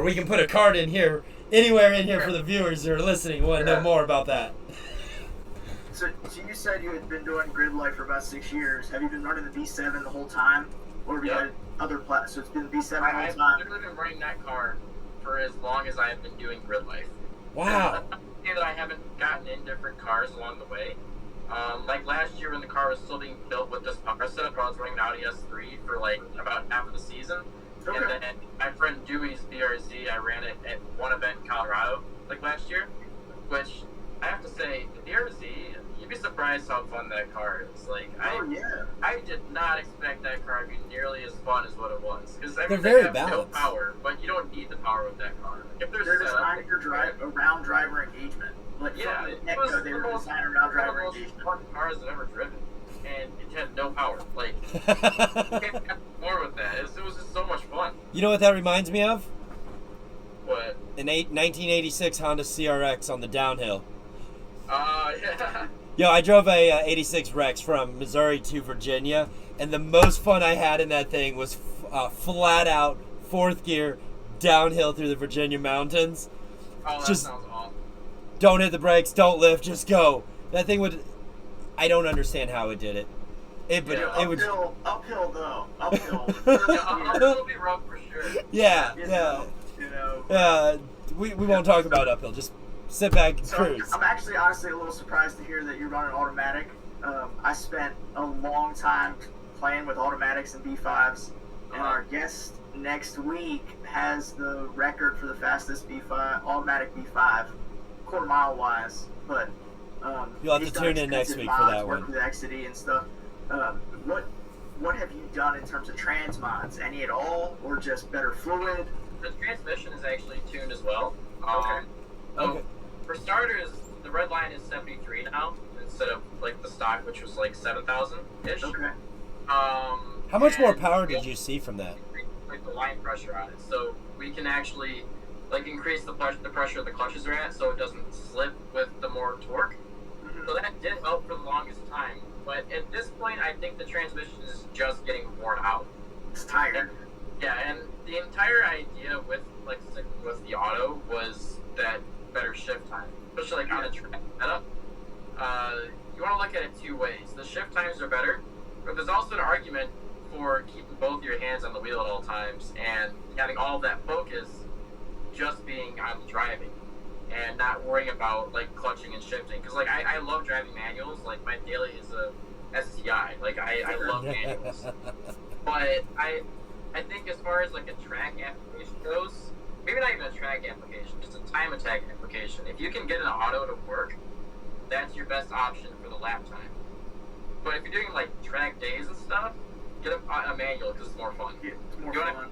We can put a card in here, anywhere in here for the viewers who are listening who want to know more about that. So you said you had been doing Gridlife for about 6 years. Have you been running the B7 the whole time? Or have you had other platforms? So it's been the B7 the whole time? I've literally been running that car for as long as I've been doing Gridlife. Wow. That I haven't gotten in different cars along the way. Like last year when the car was still being built with this power setup, I was running an Audi S3 for like about half of the season. Okay. And then my friend Dewey's BRZ, I ran it at one event in Colorado like last year, which I have to say, the BRZ, you'd be surprised how fun that car is. Like, I did not expect that car to be nearly as fun as what it was. Because I mean, very they have balanced. No power, but you don't need the power with that car. If they're designed for around driver engagement. Like, yeah, it was the most fun cars I've ever driven, and it had no power. Like, you can't have more with that. It was just so much fun. You know what that reminds me of? What? An 1986 Honda CRX on the downhill. Yeah. Yo, I drove a 86 Rex from Missouri to Virginia, and the most fun I had in that thing was flat out fourth gear downhill through the Virginia mountains. Oh, that sounds awesome. Don't hit the brakes, don't lift, just go. That thing would... I don't understand how it did it. It would... Uphill though. Uphill. Uphill will be rough for sure. Yeah. We won't talk about uphill. Just sit back and cruise. I'm actually honestly a little surprised to hear that you're running automatic. I spent a long time playing with automatics and B5s, and our guest next week has the record for the fastest B5 automatic B5, quarter mile wise. But you'll have to tune in next week for that one. Work with XCD and stuff. What have you done in terms of trans mods? Any at all, or just better fluid? The transmission is actually tuned as well. Okay. For starters, the red line is 73 now instead of like the stock, which was like 7,000-ish. Okay. How much more power did you see from that? Like the line pressure on it, so we can actually like increase the pressure the clutches are at, so it doesn't slip with the more torque. Mm-hmm. So that did help for the longest time. But at this point, I think the transmission is just getting worn out. It's tired. And the entire idea with like sticking with the auto was that better shift time, especially like on a track setup. You want to look at it two ways. The shift times are better, but there's also an argument for keeping both your hands on the wheel at all times and having all of that focus just being on the driving and not worrying about like clutching and shifting. Because like I love driving manuals. Like my daily is a STI. Like I love manuals. But I think as far as like a track application goes, maybe not even a track application, just a time attack application. If you can get an auto to work, that's your best option for the lap time. But if you're doing like track days and stuff, get a manual because it's more fun. Yeah, it's more fun.